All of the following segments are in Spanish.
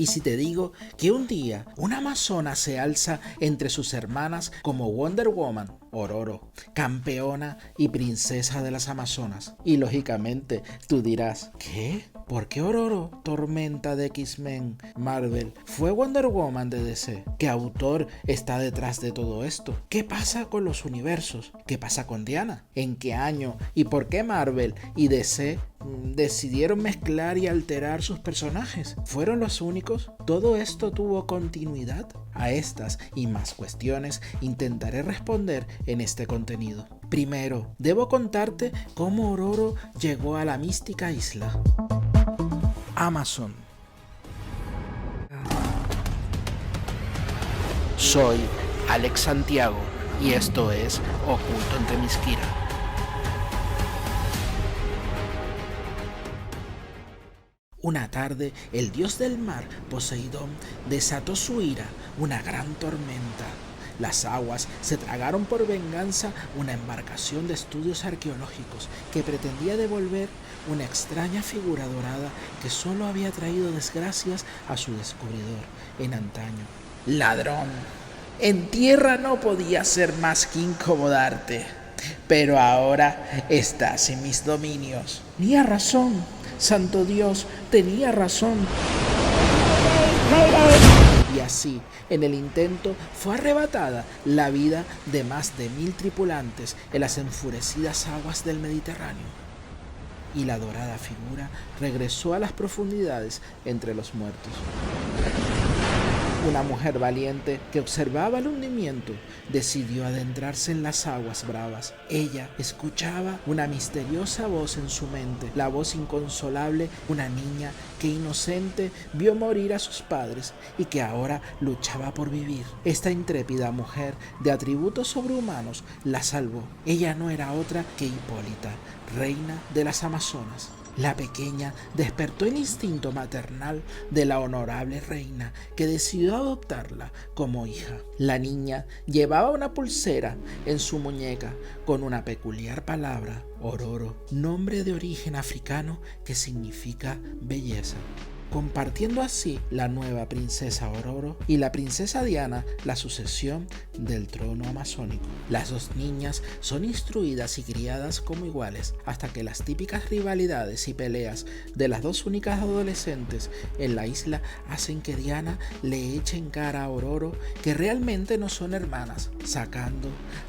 Y si te digo que un día una amazona se alza entre sus hermanas como Wonder Woman, Ororo, campeona y princesa de las Amazonas. Y lógicamente tú dirás, ¿qué? ¿Por qué Ororo, tormenta de X-Men, Marvel, fue Wonder Woman de DC? ¿Qué autor está detrás de todo esto? ¿Qué pasa con los universos? ¿Qué pasa con Diana? ¿En qué año? ¿Y por qué Marvel y DC decidieron mezclar y alterar sus personajes? ¿Fueron los únicos? ¿Todo esto tuvo continuidad? A estas y más cuestiones intentaré responder en este contenido. Primero, debo contarte cómo Ororo llegó a la mística isla Amazon. Soy Alex Santiago y esto es Oculto en Themyscira. Una tarde, el dios del mar, Poseidón, desató su ira, una gran tormenta. Las aguas se tragaron por venganza una embarcación de estudios arqueológicos que pretendía devolver una extraña figura dorada que solo había traído desgracias a su descubridor en antaño. Ladrón, en tierra no podía ser más que incomodarte, pero ahora estás en mis dominios. Tenía razón, santo Dios, tenía razón. Y así, en el intento, fue arrebatada la vida de más de 1000 tripulantes en las enfurecidas aguas del Mediterráneo. Y la dorada figura regresó a las profundidades entre los muertos. Una mujer valiente que observaba el hundimiento decidió adentrarse en las aguas bravas. Ella escuchaba una misteriosa voz en su mente, la voz inconsolable de una niña que inocente vio morir a sus padres y que ahora luchaba por vivir. Esta intrépida mujer de atributos sobrehumanos la salvó. Ella no era otra que Hipólita, reina de las Amazonas. La pequeña despertó el instinto maternal de la honorable reina, que decidió adoptarla como hija. La niña llevaba una pulsera en su muñeca con una peculiar palabra, Ororo, nombre de origen africano que significa belleza. Compartiendo así la nueva princesa Ororo y la princesa Diana la sucesión del trono amazónico. Las dos niñas son instruidas y criadas como iguales hasta que las típicas rivalidades y peleas de las dos únicas adolescentes en la isla hacen que Diana le eche en cara a Ororo que realmente no son hermanas, sacando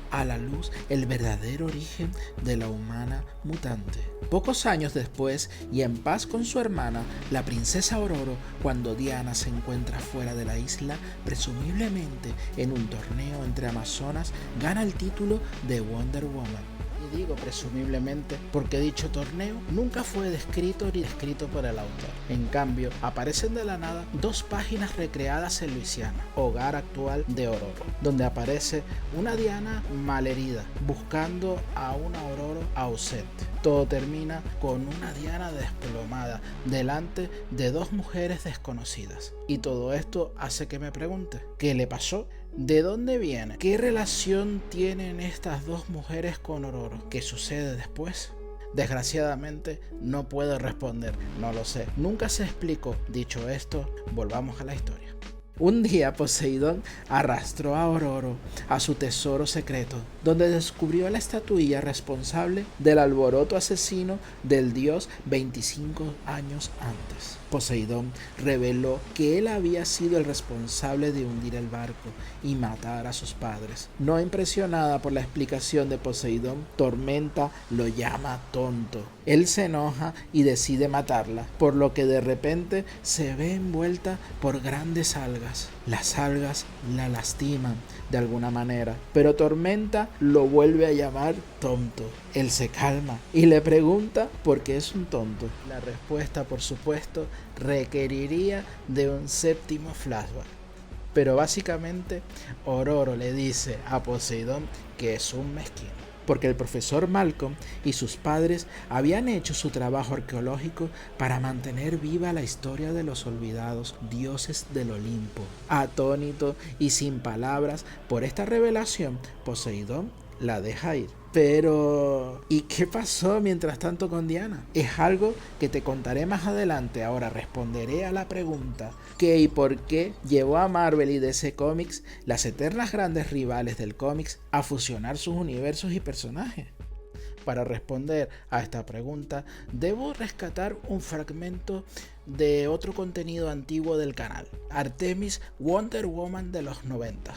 a la luz el verdadero origen de la humana mutante. Pocos años después, y en paz con su hermana, la princesa Ororo, cuando Diana se encuentra fuera de la isla, presumiblemente en un torneo entre amazonas, gana el título de Wonder Woman. Y digo presumiblemente porque dicho torneo nunca fue descrito ni descrito por el autor. En cambio, aparecen de la nada dos páginas recreadas en Luisiana, hogar actual de Ororo, donde aparece una Diana malherida buscando a una Ororo ausente. Todo termina con una Diana desplomada delante de dos mujeres desconocidas. Y todo esto hace que me pregunte, ¿qué le pasó? ¿De dónde viene? ¿Qué relación tienen estas dos mujeres con Ororo? ¿Qué sucede después? Desgraciadamente no puedo responder, no lo sé. Nunca se explicó. Dicho esto, volvamos a la historia. Un día Poseidón arrastró a Ororo a su tesoro secreto, donde descubrió la estatuilla responsable del alboroto asesino del dios 25 años antes. Poseidón reveló que él había sido el responsable de hundir el barco y matar a sus padres. No impresionada por la explicación de Poseidón, Tormenta lo llama tonto. Él se enoja y decide matarla, por lo que de repente se ve envuelta por grandes algas. Las algas la lastiman de alguna manera, pero Tormenta lo vuelve a llamar tonto. Él se calma y le pregunta por qué es un tonto. La respuesta, por supuesto, requeriría de un séptimo flashback. Pero básicamente, Ororo le dice a Poseidón que es un mezquino, porque el profesor Malcolm y sus padres habían hecho su trabajo arqueológico para mantener viva la historia de los olvidados dioses del Olimpo. Atónito y sin palabras por esta revelación, Poseidón la deja ir. Pero, ¿y qué pasó mientras tanto con Diana? Es algo que te contaré más adelante. Ahora responderé a la pregunta: ¿qué y por qué llevó a Marvel y DC Comics, las eternas grandes rivales del cómics, a fusionar sus universos y personajes? Para responder a esta pregunta, debo rescatar un fragmento de otro contenido antiguo del canal, Artemis Wonder Woman de los 90.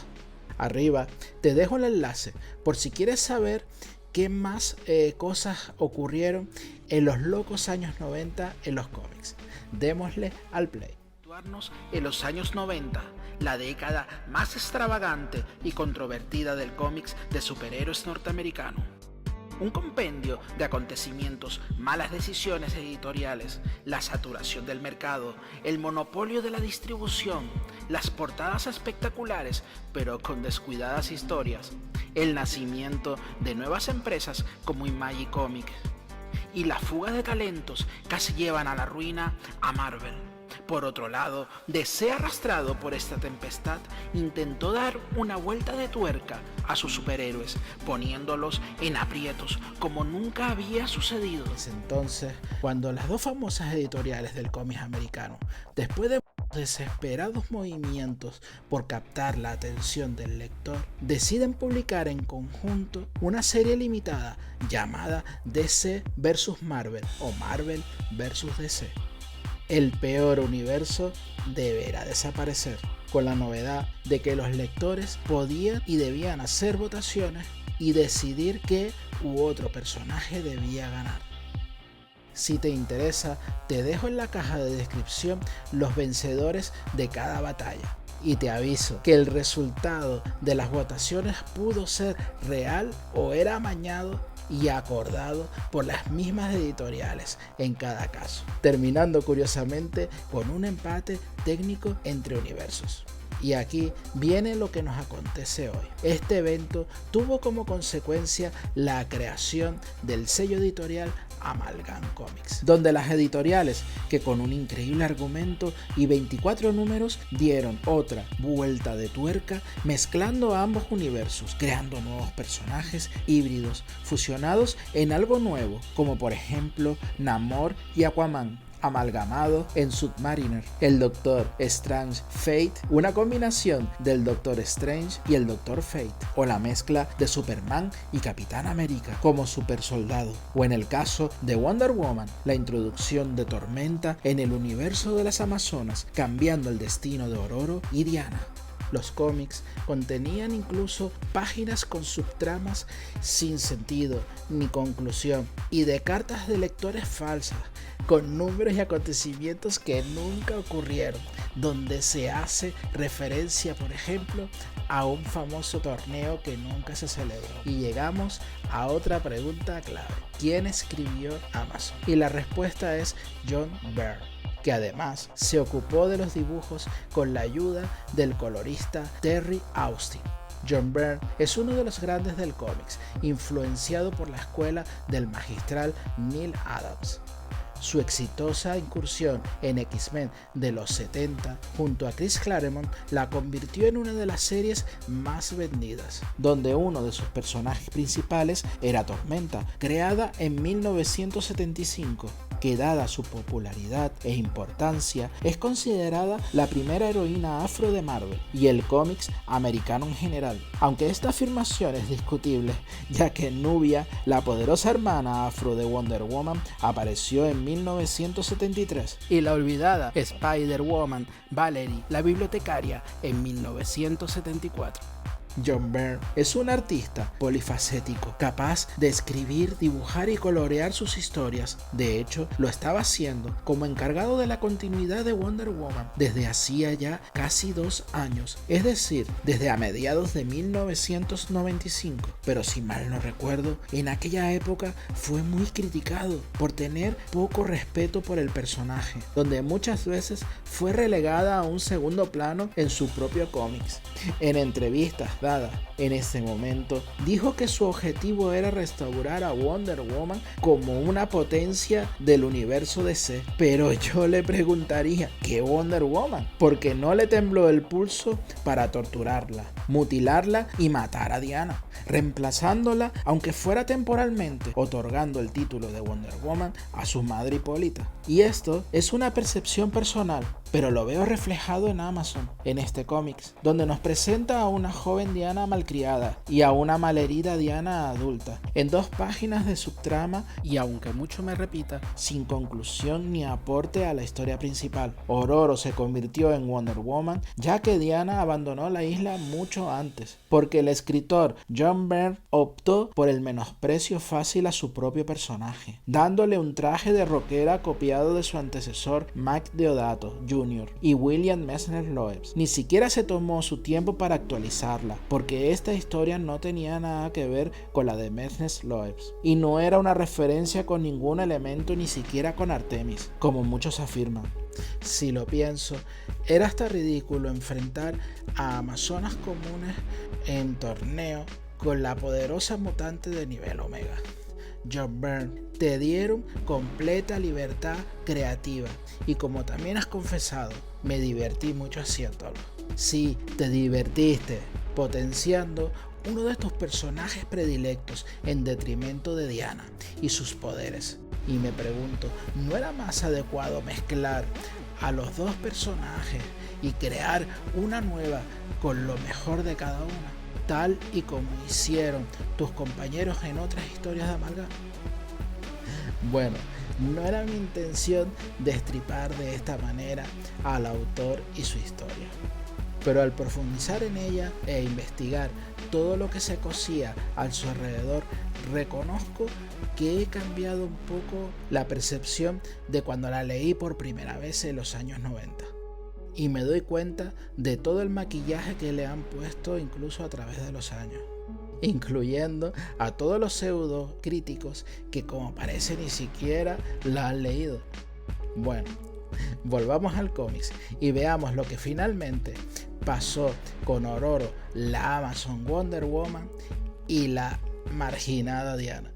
Arriba te dejo el enlace por si quieres saber qué más cosas ocurrieron en los locos años 90 en los cómics. Démosle al play. En los años 90, la década más extravagante y controvertida del cómics de superhéroes norteamericano. Un compendio de acontecimientos, malas decisiones editoriales, la saturación del mercado, el monopolio de la distribución, las portadas espectaculares pero con descuidadas historias, el nacimiento de nuevas empresas como Image Comics y la fuga de talentos casi llevan a la ruina a Marvel. Por otro lado, DC, arrastrado por esta tempestad, intentó dar una vuelta de tuerca a sus superhéroes, poniéndolos en aprietos como nunca había sucedido. Es entonces cuando las dos famosas editoriales del cómic americano, después de desesperados movimientos por captar la atención del lector, deciden publicar en conjunto una serie limitada llamada DC vs Marvel o Marvel vs DC. El peor universo deberá desaparecer, con la novedad de que los lectores podían y debían hacer votaciones y decidir qué u otro personaje debía ganar. Si te interesa, te dejo en la caja de descripción los vencedores de cada batalla. Y te aviso que el resultado de las votaciones pudo ser real o era amañado y acordado por las mismas editoriales en cada caso, terminando curiosamente con un empate técnico entre universos. Y aquí viene lo que nos acontece hoy. Este evento tuvo como consecuencia la creación del sello editorial Amalgam Comics, donde las editoriales, que con un increíble argumento y 24 números dieron otra vuelta de tuerca, mezclando ambos universos, creando nuevos personajes híbridos fusionados en algo nuevo, como por ejemplo Namor y Aquaman, amalgamado en Submariner, el Doctor Strange Fate, una combinación del Doctor Strange y el Doctor Fate, o la mezcla de Superman y Capitán América como super soldado, o en el caso de Wonder Woman, la introducción de Tormenta en el universo de las Amazonas, cambiando el destino de Ororo y Diana. Los cómics contenían incluso páginas con subtramas sin sentido ni conclusión y de cartas de lectores falsas, con números y acontecimientos que nunca ocurrieron, donde se hace referencia, por ejemplo, a un famoso torneo que nunca se celebró. Y llegamos a otra pregunta clave: ¿quién escribió Amazon? Y la respuesta es John Byrne, que además se ocupó de los dibujos con la ayuda del colorista Terry Austin. John Byrne es uno de los grandes del cómics, influenciado por la escuela del magistral Neal Adams. Su exitosa incursión en X-Men de los 70 junto a Chris Claremont la convirtió en una de las series más vendidas, donde uno de sus personajes principales era Tormenta, creada en 1975, que dada su popularidad e importancia es considerada la primera heroína afro de Marvel y el cómics americano en general, aunque esta afirmación es discutible, ya que Nubia, la poderosa hermana afro de Wonder Woman, apareció en 1973 y la olvidada Spider-Woman Valerie, la bibliotecaria, en 1974. John Byrne es un artista polifacético, capaz de escribir, dibujar y colorear sus historias. De hecho, lo estaba haciendo como encargado de la continuidad de Wonder Woman desde hacía ya casi 2 años, es decir, desde a mediados de 1995. Pero si mal no recuerdo, en aquella época fue muy criticado por tener poco respeto por el personaje, donde muchas veces fue relegada a un segundo plano en su propio cómics. En entrevistas dada. En ese momento dijo que su objetivo era restaurar a Wonder Woman como una potencia del universo DC. Pero yo le preguntaría, ¿qué Wonder Woman? Porque no le tembló el pulso para torturarla, mutilarla y matar a Diana, reemplazándola, aunque fuera temporalmente, otorgando el título de Wonder Woman a su madre Hipólita. Y esto es una percepción personal, pero lo veo reflejado en Amazon, en este cómics, donde nos presenta a una joven Diana malcriada y a una malherida Diana adulta, en 2 páginas de subtrama y, aunque mucho me repita, sin conclusión ni aporte a la historia principal. Ororo se convirtió en Wonder Woman ya que Diana abandonó la isla mucho antes, porque el escritor John Byrne optó por el menosprecio fácil a su propio personaje, dándole un traje de rockera copiado de su antecesor Mike Deodato Jr. y William Messner Loebs. Ni siquiera se tomó su tiempo para actualizarla, porque esta historia no tenía nada que ver con la de Messner Loebs, y no era una referencia con ningún elemento, ni siquiera con Artemis, como muchos afirman. Si lo pienso, era hasta ridículo enfrentar a amazonas comunes en torneo con la poderosa mutante de nivel Omega. John Byrne, te dieron completa libertad creativa y, como también has confesado, me divertí mucho haciéndolo. Sí, te divertiste potenciando uno de tus personajes predilectos en detrimento de Diana y sus poderes. Y me pregunto, ¿no era más adecuado mezclar a los 2 personajes y crear una nueva con lo mejor de cada una, tal y como hicieron tus compañeros en otras historias de Amalgam? Bueno, no era mi intención destripar de esta manera al autor y su historia, pero al profundizar en ella e investigar todo lo que se cosía a su alrededor, reconozco que he cambiado un poco la percepción de cuando la leí por primera vez en los años 90. Y me doy cuenta de todo el maquillaje que le han puesto incluso a través de los años, incluyendo a todos los pseudo críticos que, como parece, ni siquiera la han leído. Bueno, volvamos al cómics y veamos lo que finalmente pasó con Ororo, la Amazon Wonder Woman, y la marginada Diana.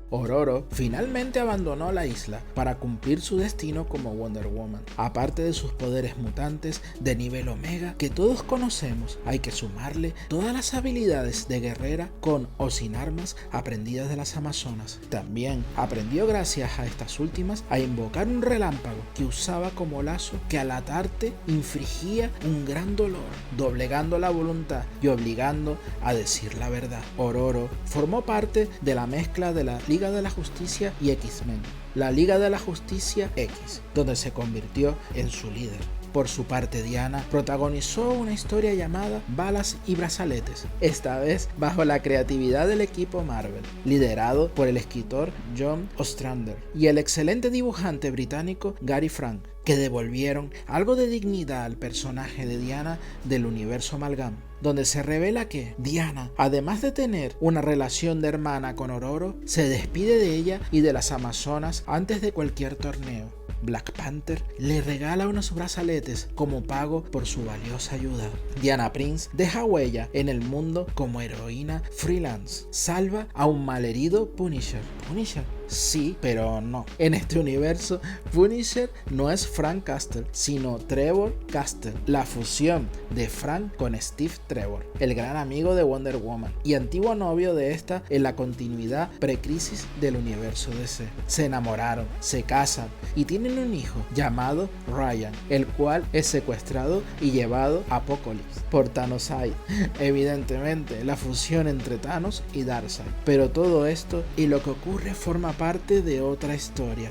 Ororo finalmente abandonó la isla para cumplir su destino como Wonder Woman. Aparte de sus poderes mutantes de nivel Omega que todos conocemos, hay que sumarle todas las habilidades de guerrera con o sin armas aprendidas de las Amazonas. También aprendió, gracias a estas últimas, a invocar un relámpago que usaba como lazo que al atarte infligía un gran dolor, doblegando la voluntad y obligando a decir la verdad. Ororo formó parte de la mezcla de la Liga de la Justicia y X-Men, la Liga de la Justicia X, donde se convirtió en su líder. Por su parte, Diana protagonizó una historia llamada Balas y Brazaletes, esta vez bajo la creatividad del equipo Marvel, liderado por el escritor John Ostrander y el excelente dibujante británico Gary Frank, que devolvieron algo de dignidad al personaje de Diana del universo Amalgam, donde se revela que Diana, además de tener una relación de hermana con Ororo, se despide de ella y de las Amazonas antes de cualquier torneo. Black Panther le regala unos brazaletes como pago por su valiosa ayuda. Diana Prince deja huella en el mundo como heroína freelance. Salva a un malherido Punisher. ¿Punisher? Sí, pero no. En este universo, Punisher no es Frank Castle, sino Trevor Castle, la fusión de Frank con Steve Trevor, el gran amigo de Wonder Woman y antiguo novio de esta en la continuidad precrisis del universo DC. Se enamoraron, se casan y tienen un hijo llamado Ryan, el cual es secuestrado y llevado a Apokolips por Thanoside. Evidentemente, la fusión entre Thanos y Darkseid. Pero todo esto y lo que ocurre forma parte de otra historia.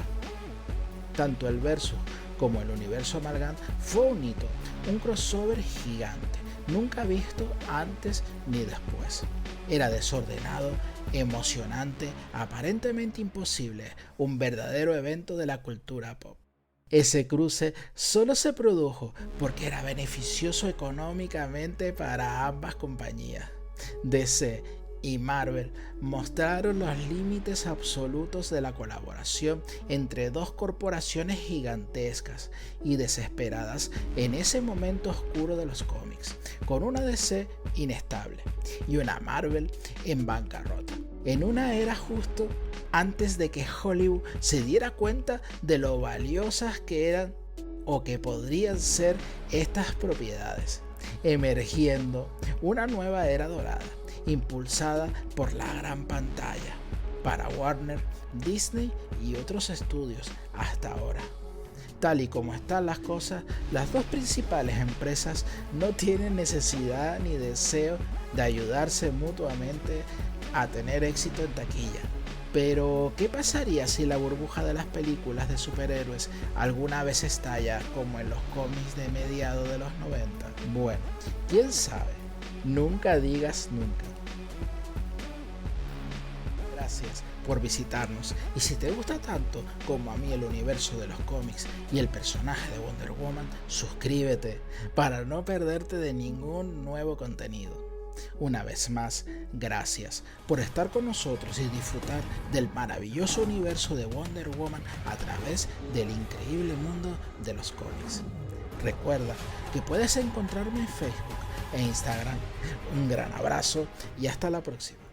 Tanto el verso como el universo Amalgam fue un hito, un crossover gigante, nunca visto antes ni después. Era desordenado, emocionante, aparentemente imposible, un verdadero evento de la cultura pop. Ese cruce solo se produjo porque era beneficioso económicamente para ambas compañías. DC y Marvel mostraron los límites absolutos de la colaboración entre dos corporaciones gigantescas y desesperadas en ese momento oscuro de los cómics, con una DC inestable y una Marvel en bancarrota, en una era justo antes de que Hollywood se diera cuenta de lo valiosas que eran o que podrían ser estas propiedades, emergiendo una nueva era dorada, impulsada por la gran pantalla, para Warner, Disney y otros estudios hasta ahora. Tal y como están las cosas, las dos principales empresas no tienen necesidad ni deseo de ayudarse mutuamente a tener éxito en taquilla. Pero, ¿qué pasaría si la burbuja de las películas de superhéroes alguna vez estalla como en los cómics de mediados de los 90? Bueno, quién sabe. Nunca digas nunca. Gracias por visitarnos, y si te gusta tanto como a mí el universo de los cómics y el personaje de Wonder Woman, suscríbete para no perderte de ningún nuevo contenido. Una vez más, gracias por estar con nosotros y disfrutar del maravilloso universo de Wonder Woman a través del increíble mundo de los cómics. Recuerda que puedes encontrarme en Facebook e Instagram. Un gran abrazo y hasta la próxima.